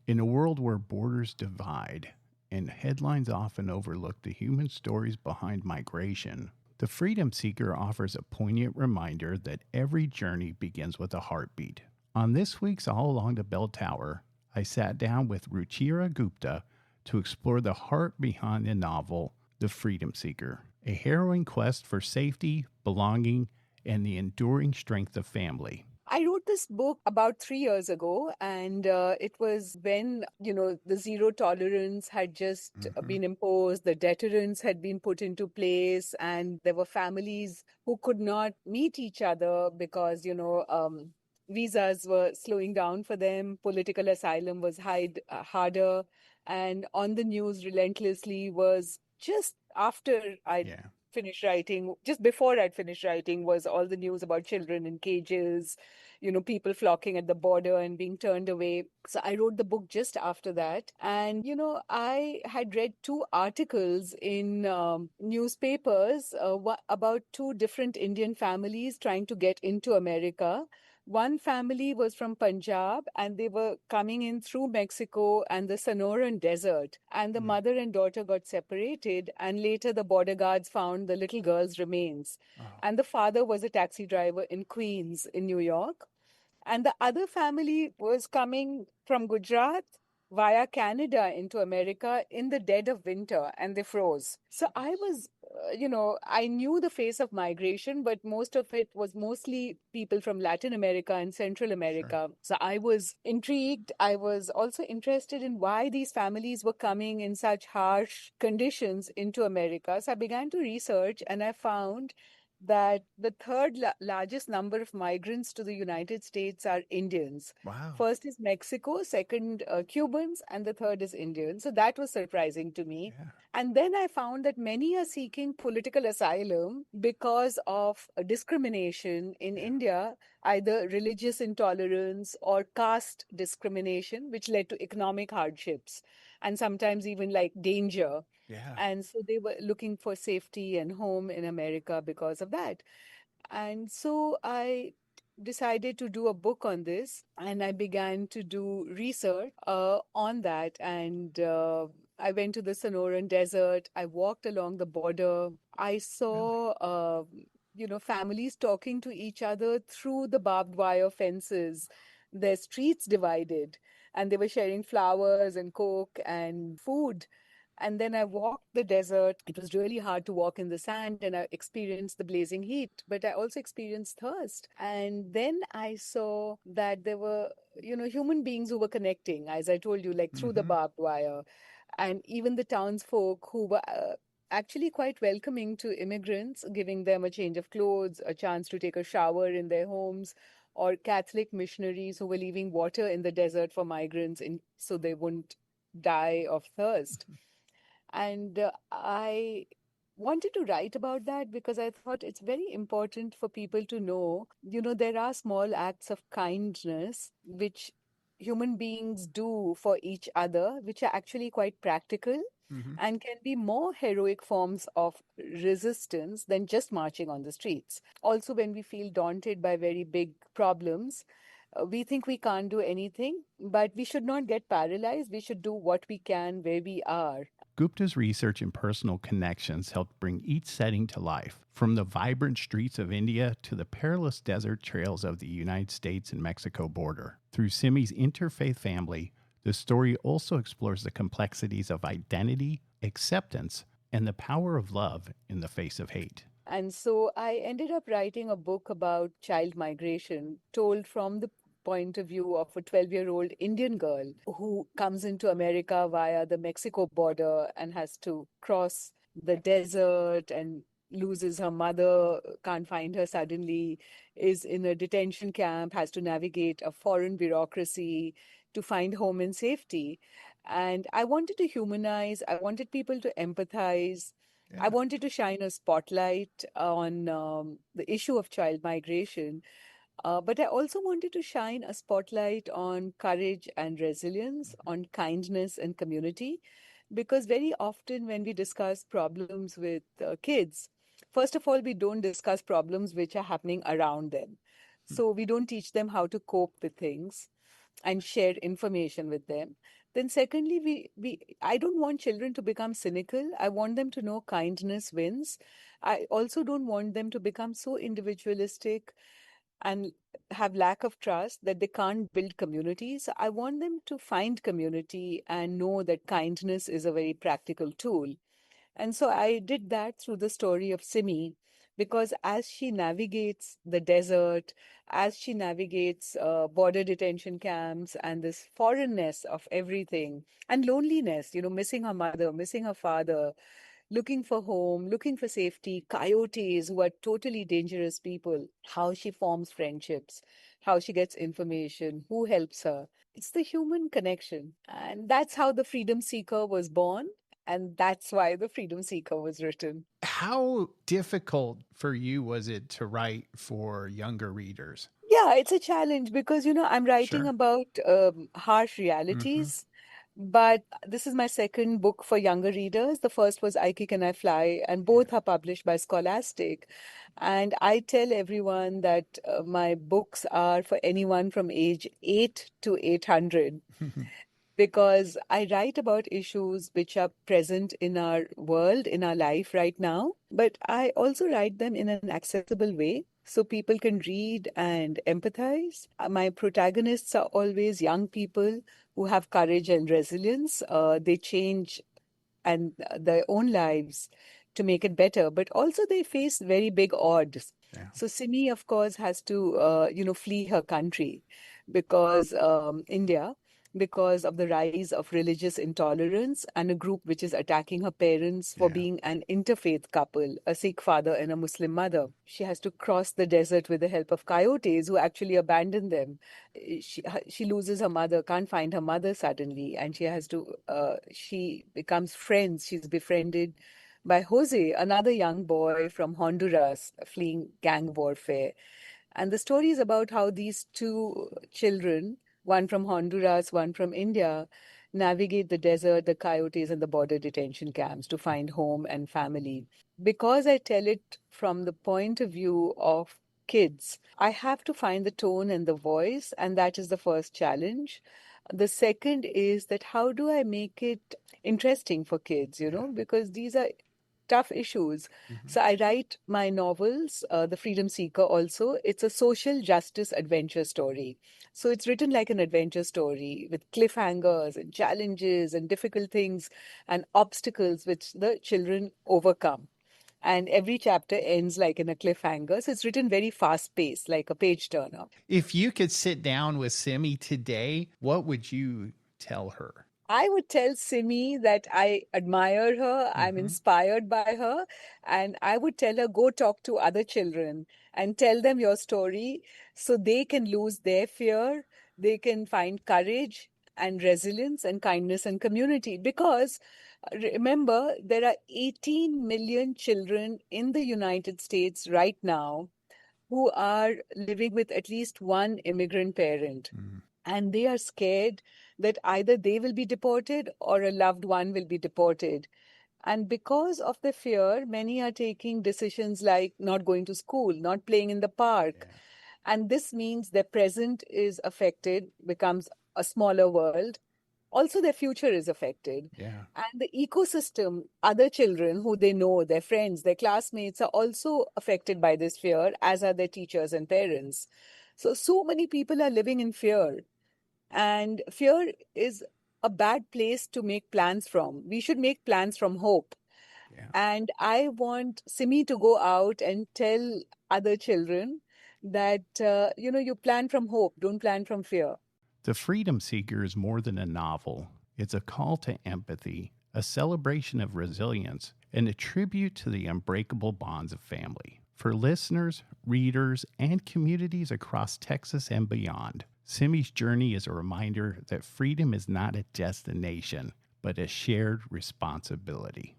In a world where borders divide and headlines often overlook the human stories behind migration, the Freedom Seeker offers a poignant reminder that every journey begins with a heartbeat. On this week's All Along the Bell Tower, I sat down with Ruchira Gupta to explore the heart behind the novel The Freedom Seeker, a harrowing quest for safety, belonging, and the enduring strength of family. I wrote this book about 3 years ago, and it was when, the zero tolerance had just been imposed, the deterrence had been put into place, and there were families who could not meet each other because, visas were slowing down for them, political asylum was harder, and on the news relentlessly was just after I Yeah. finished writing, just before I'd finished writing, was all the news about children in cages, people flocking at the border and being turned away. So I wrote the book just after that. And, I had read two articles in newspapers about two different Indian families trying to get into America. One family was from Punjab and they were coming in through Mexico and the Sonoran Desert. And the mother and daughter got separated. And later the border guards found the little girl's remains. Oh. And the father was a taxi driver in Queens, in New York. And the other family was coming from Gujarat via Canada into America in the dead of winter, and they froze. So I was, I knew the face of migration, but most of it was mostly people from Latin America and Central Sure. America. So I was intrigued. I was also interested in why these families were coming in such harsh conditions into America. So I began to research, and I found that the third largest number of migrants to the United States are Indians. Wow. First is Mexico, second Cubans, and the third is Indian. So that was surprising to me. Yeah. And then I found that many are seeking political asylum because of discrimination in Yeah. India, either religious intolerance or caste discrimination, which led to economic hardships and sometimes even like danger. Yeah. And so they were looking for safety and home in America because of that. And so I decided to do a book on this and I began to do research on that. And I went to the Sonoran Desert. I walked along the border. I Really? saw, families talking to each other through the barbed wire fences, their streets divided, and they were sharing flowers and coke and food. And then I walked the desert. It was really hard to walk in the sand, and I experienced the blazing heat, but I also experienced thirst. And then I saw that there were, human beings who were connecting, as I told you, like through the Mm-hmm. barbed wire. And even the townsfolk who were actually quite welcoming to immigrants, giving them a change of clothes, a chance to take a shower in their homes, or Catholic missionaries who were leaving water in the desert for migrants so they wouldn't die of thirst. And I wanted to write about that because I thought it's very important for people to know, there are small acts of kindness which human beings do for each other, which are actually quite practical Mm-hmm. and can be more heroic forms of resistance than just marching on the streets. Also, when we feel daunted by very big problems, we think we can't do anything, but we should not get paralyzed. We should do what we can where we are. Gupta's research and personal connections helped bring each setting to life, from the vibrant streets of India to the perilous desert trails of the United States and Mexico border. Through Simi's interfaith family, the story also explores the complexities of identity, acceptance, and the power of love in the face of hate. And so I ended up writing a book about child migration, told from the point of view of a 12-year-old Indian girl who comes into America via the Mexico border and has to cross the desert and loses her mother, can't find her suddenly, is in a detention camp, has to navigate a foreign bureaucracy to find home and safety. And I wanted to humanize, I wanted people to empathize. I Yeah. wanted to shine a spotlight on the issue of child migration, but I also wanted to shine a spotlight on courage and resilience, on kindness and community, because very often when we discuss problems with kids, first of all, we don't discuss problems which are happening around them. So we don't teach them how to cope with things. and share information with them. Then secondly, I don't want children to become cynical. I want them to know kindness wins. I also don't want them to become so individualistic and have lack of trust that they can't build communities. I want them to find community and know that kindness is a very practical tool. And so I did that through the story of Simi, because as she navigates the desert, as she navigates border detention camps and this foreignness of everything and loneliness, missing her mother, missing her father, looking for home, looking for safety, coyotes who are totally dangerous people, how she forms friendships, how she gets information, who helps her. It's the human connection. And that's how the Freedom Seeker was born. And that's why the Freedom Seeker was written. How difficult for you was it to write for younger readers? Yeah, it's a challenge because, I'm writing Sure. about harsh Mm-hmm. realities. But this is my second book for younger readers. The first was I Kick and I Fly, and both are published by Scholastic. And I tell everyone that my books are for anyone from age 8 to 800, because I write about issues which are present in our world, in our life right now, but I also write them in an accessible way so people can read and empathize. My protagonists are always young people who have courage and resilience. They change and their own lives to make it better, but also they face very big odds. Yeah. So Simi, of course, has to, flee her country because India, because of the rise of religious intolerance and a group which is attacking her parents for Yeah. being an interfaith couple, a Sikh father and a Muslim mother. She has to cross the desert with the help of coyotes who actually abandon them. She loses her mother, can't find her mother suddenly, and she becomes friends. She's befriended by Jose, another young boy from Honduras fleeing gang warfare. And the story is about how these two children, one from Honduras, one from India, navigate the desert, the coyotes, and the border detention camps to find home and family. Because I tell it from the point of view of kids, I have to find the tone and the voice, and that is the first challenge. The second is that how do I make it interesting for kids, Yeah. because these are tough issues. Mm-hmm. So I write my novels, The Freedom Seeker also. It's a social justice adventure story. So it's written like an adventure story with cliffhangers and challenges and difficult things and obstacles which the children overcome. And every chapter ends like in a cliffhanger. So it's written very fast paced, like a page turner. If you could sit down with Simi today, what would you tell her? I would tell Simi that I admire her, I'm Mm-hmm. inspired by her, and I would tell her go talk to other children and tell them your story so they can lose their fear, they can find courage and resilience and kindness and community. Because remember, there are 18 million children in the United States right now who are living with at least one immigrant parent, Mm-hmm. and they are scared that either they will be deported or a loved one will be deported. And because of the fear, many are taking decisions like not going to school, not playing in the park. Yeah. And this means their present is affected, becomes a smaller world. Also, their future is affected. Yeah. And the ecosystem, other children who they know, their friends, their classmates are also affected by this fear, as are their teachers and parents. So many people are living in fear. And fear is a bad place to make plans from. We should make plans from hope. Yeah. And I want Simi to go out and tell other children that, you plan from hope, don't plan from fear. The Freedom Seeker is more than a novel. It's a call to empathy, a celebration of resilience, and a tribute to the unbreakable bonds of family. For listeners, readers, and communities across Texas and beyond, Simi's journey is a reminder that freedom is not a destination, but a shared responsibility.